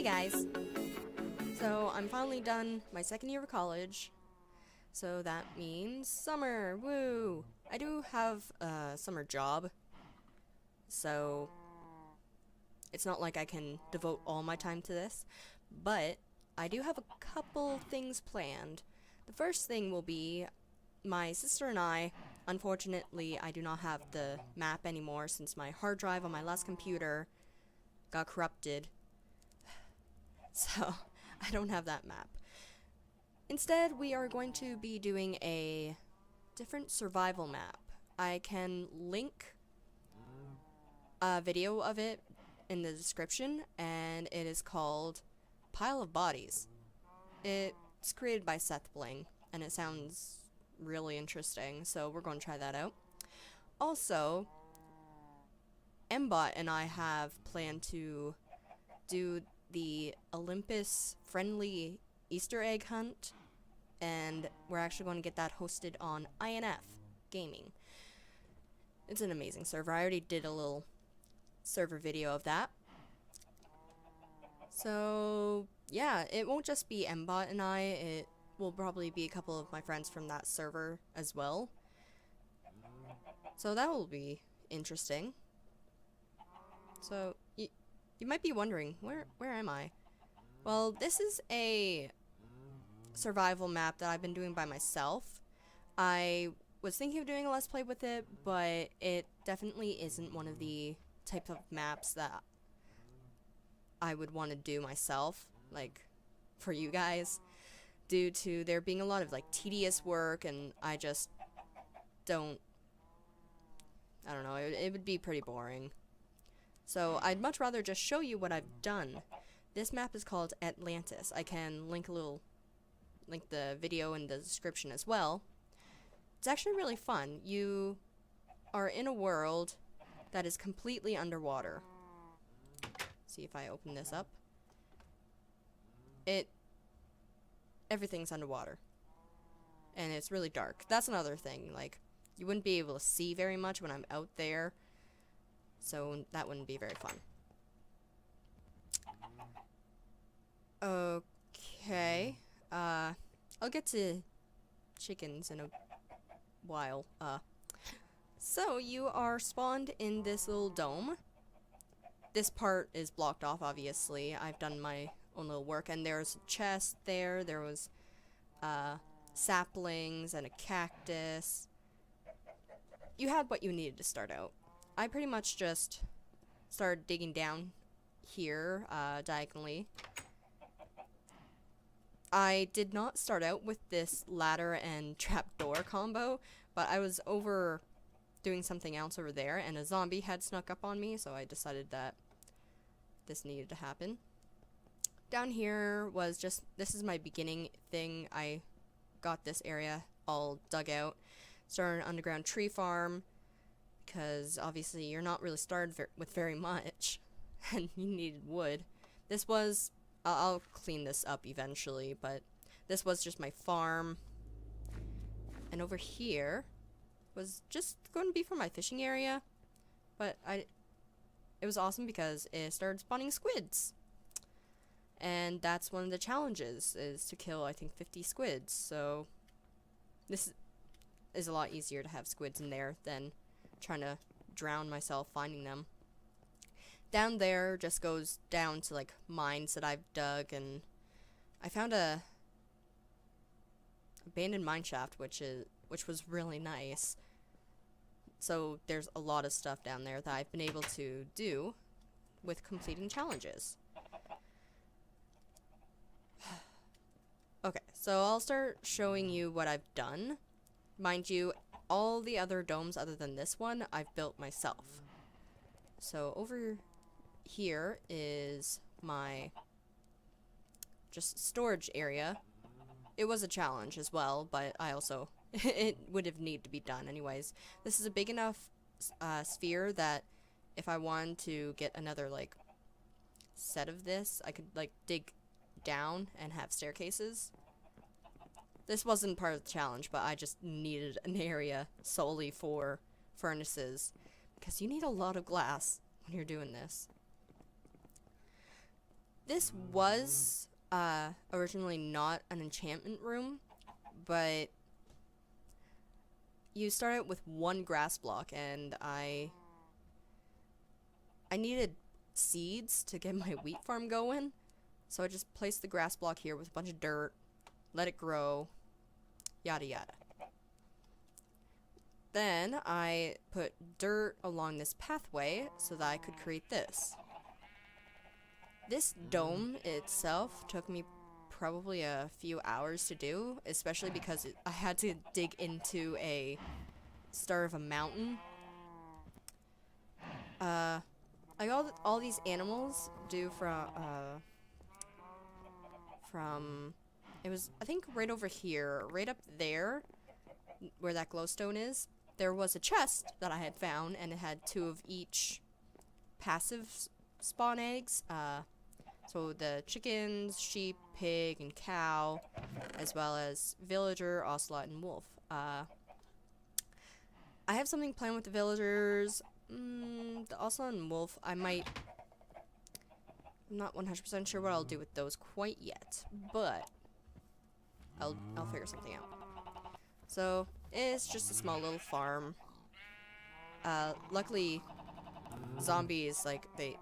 guys! So I'm finally done my second year of college, so that means summer, woo! I do have a summer job, so it's not like I can devote all my time to this, but I do have a couple things planned. The first thing will be my sister and I. Unfortunately, I do not have the map anymore since my hard drive on my last computer got corrupted. So, I don't have that map. Instead, we are going to be doing a different survival map. I can link a video of it in the description, and it is called Pile of Bodies. It's created by Seth Bling, and it sounds really interesting, so we're going to try that out. Also, Mbot and I have planned to do the Olympus friendly Easter egg hunt, and we're actually going to get that hosted on INF Gaming. It's an amazing server. I already did a little server video of that. So yeah, it won't just be Mbot and I, it will probably be a couple of my friends from that server as well. So that will be interesting. So you might be wondering, where am I? Well, this is a survival map that I've been doing by myself. I was thinking of doing a Let's Play with it, but it definitely isn't one of the type of maps that I would want to do myself, like, for you guys, due to there being a lot of, like, tedious work, and I just don't, I don't know, it would be pretty boring. So I'd much rather just show you what I've done. This map is called Atlantis. I can link the video in the description as well. It's actually really fun. You are in a world that is completely underwater. See if I open this up. Everything's underwater. And it's really dark. That's another thing. Like, you wouldn't be able to see very much when I'm out there. So that wouldn't be very fun. Okay. I'll get to chickens in a while. So you are spawned in this little dome. This part is blocked off, obviously. I've done my own little work, and there's a chest there. There was saplings and a cactus. You had what you needed to start out. I pretty much just started digging down here, diagonally. I did not start out with this ladder and trapdoor combo, but I was over doing something else over there, and a zombie had snuck up on me, so I decided that this needed to happen. Down here was just, this is my beginning thing. I got this area all dug out, started an underground tree farm, because obviously you're not really started with very much, and you needed wood. This was, I'll clean this up eventually, but this was just my farm. And over here was just going to be for my fishing area, but it was awesome because it started spawning squids. And that's one of the challenges, is to kill, I think, 50 squids, so this is a lot easier to have squids in there than trying to drown myself finding them. Down there just goes down to, like, mines that I've dug, and I found a abandoned mine shaft, which was really nice. So there's a lot of stuff down there that I've been able to do with completing challenges. Okay, so I'll start showing you what I've done. Mind you, all the other domes other than this one, I've built myself. So over here is my just storage area. It was a challenge as well, but I also it would have needed to be done anyways. This is a big enough sphere that if I wanted to get another, like, set of this, I could, like, dig down and have staircases. This wasn't part of the challenge, but I just needed an area solely for furnaces, because you need a lot of glass when you're doing this. This was originally not an enchantment room, but you start out with one grass block, and I needed seeds to get my wheat farm going, so I just placed the grass block here with a bunch of dirt, let it grow, yada yada. Then I put dirt along this pathway so that I could create this. This dome itself took me probably a few hours to do, especially because I had to dig into a start of a mountain. I got all these animals due from it was, I think, right over here, right up there where that glowstone is. There was a chest that I had found, and it had 2 of each passive spawn eggs. So the chickens, sheep, pig, and cow, as well as villager, ocelot, and wolf. I have something planned with the villagers. The ocelot and wolf, I'm not 100% sure what I'll do with those quite yet, but I'll figure something out. So it's just a small little farm. Luckily, zombies, like, they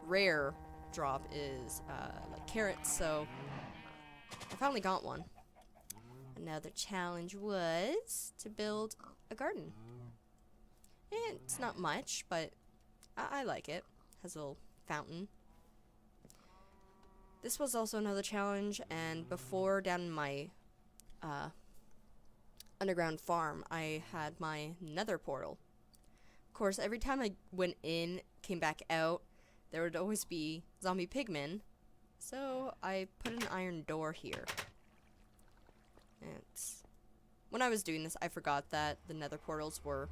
rare drop is like carrots, so I finally got one. Another challenge was to build a garden. And it's not much, but I like it. Has a little fountain. This was also another challenge, and before, down in my underground farm, I had my nether portal. Of course, every time I went in, came back out, there would always be zombie pigmen, so I put an iron door here. And when I was doing this, I forgot that the nether portals were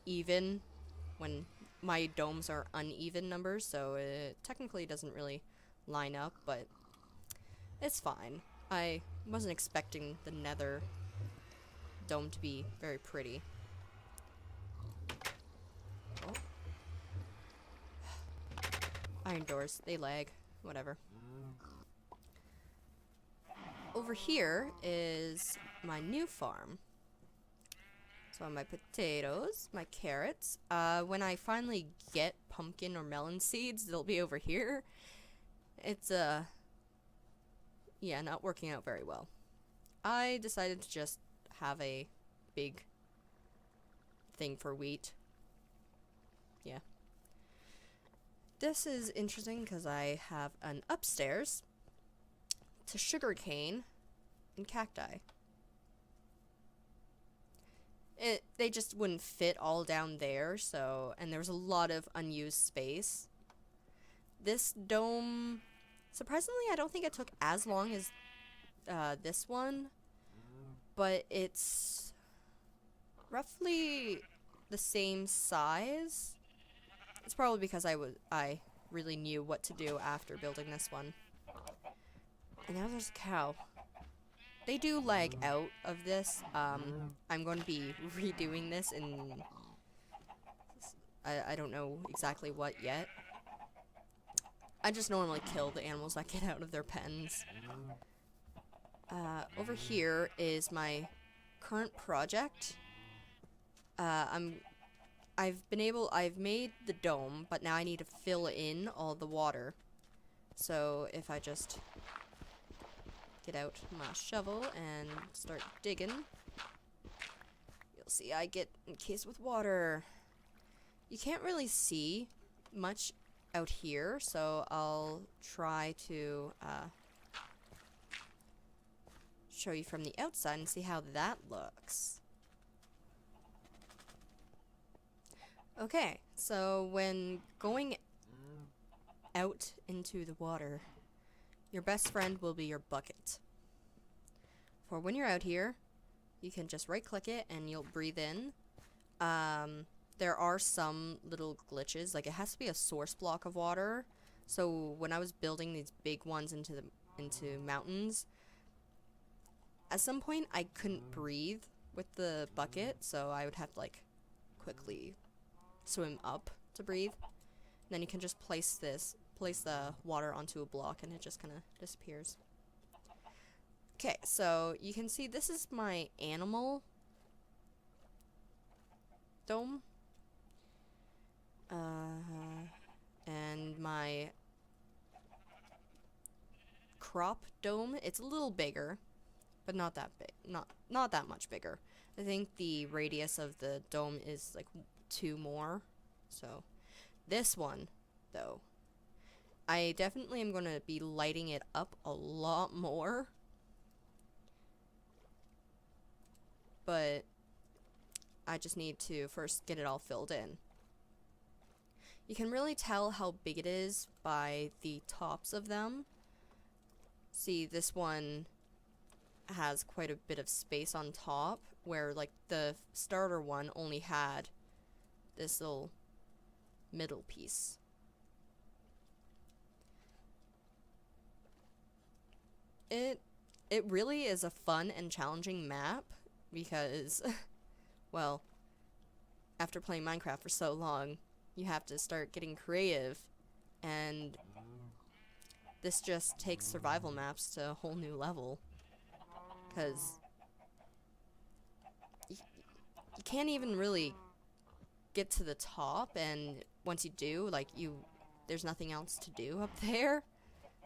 even when my domes are uneven numbers, so it technically doesn't really line up, but it's fine. I wasn't expecting the nether dome to be very pretty. Oh. Iron doors, they lag. Whatever. Over here is my new farm. So my potatoes, my carrots. When I finally get pumpkin or melon seeds, they'll be over here. It's, yeah, not working out very well. I decided to just have a big thing for wheat. Yeah. This is interesting because I have an upstairs to sugarcane and cacti. They just wouldn't fit all down there, so, and there was a lot of unused space. This dome, surprisingly, I don't think it took as long as this one, but it's roughly the same size. It's probably because I really knew what to do after building this one. And now there's a cow. They do lag out of this. I'm going to be redoing this in I don't know exactly what yet. I just normally kill the animals that get out of their pens. Over here is my current project. I've made the dome, but now I need to fill in all the water. So if I just get out my shovel and start digging, you'll see I get encased with water. You can't really see much out here, so I'll try to show you from the outside and see how that looks. Okay, so when going out into the water, your best friend will be your bucket. For when you're out here, you can just right-click it and you'll breathe in. There are some little glitches, like it has to be a source block of water. So when I was building these big ones into mountains, at some point I couldn't breathe with the bucket, so I would have to like quickly swim up to breathe. And then you can just place place the water onto a block and it just kind of disappears. Okay, so you can see this is my animal dome. And my crop dome, it's a little bigger, but not that big, not that much bigger. I think the radius of the dome is like 2 more. So this one, though, I definitely am going to be lighting it up a lot more. But I just need to first get it all filled in. You can really tell how big it is by the tops of them. See, this one has quite a bit of space on top, where like the starter one only had this little middle piece. It really is a fun and challenging map because, well, after playing Minecraft for so long, you have to start getting creative, and this just takes survival maps to a whole new level, because you can't even really get to the top, and once you do, like, there's nothing else to do up there.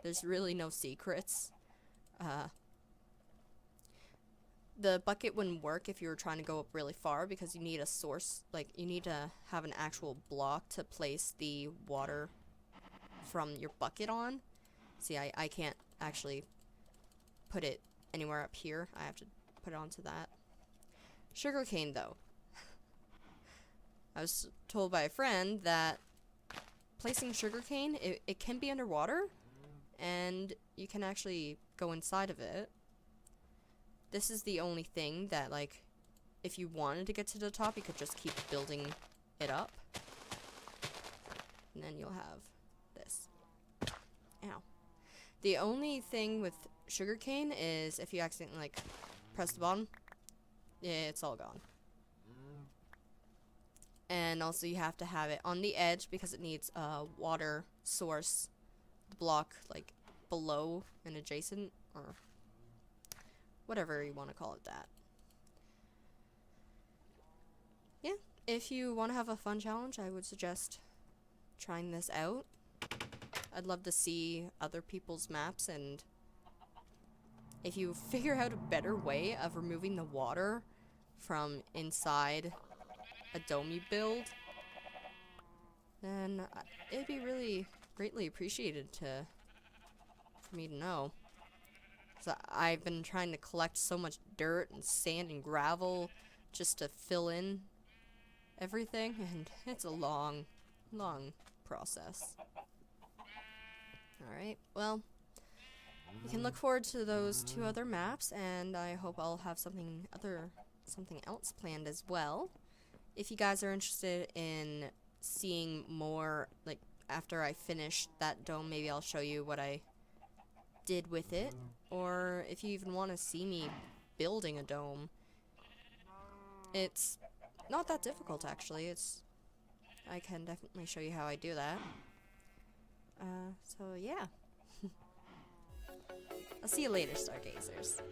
There's really no secrets. The bucket wouldn't work if you were trying to go up really far, because you need a source, like, you need to have an actual block to place the water from your bucket on. See, I can't actually put it anywhere up here. I have to put it onto that. Sugarcane, though. I was told by a friend that placing sugarcane, it can be underwater, and you can actually go inside of it. This is the only thing that, like, if you wanted to get to the top, you could just keep building it up. And then you'll have this. Ow. The only thing with sugarcane is if you accidentally, like, press the bottom, it's all gone. And also you have to have it on the edge because it needs a water source block, like, below and adjacent, or whatever you want to call it that. Yeah, if you want to have a fun challenge, I would suggest trying this out. I'd love to see other people's maps, and if you figure out a better way of removing the water from inside a dome you build, then it'd be really greatly appreciated for me to know. So I've been trying to collect so much dirt and sand and gravel just to fill in everything, and it's a long process. Alright, well, you can look forward to those 2 other maps, and I hope I'll have something else planned as well. If you guys are interested in seeing more, like, after I finish that dome, maybe I'll show you what I did with it, or if you even want to see me building a dome. It's not that difficult, actually. I can definitely show you how I do that. So yeah. I'll see you later, Stargazers.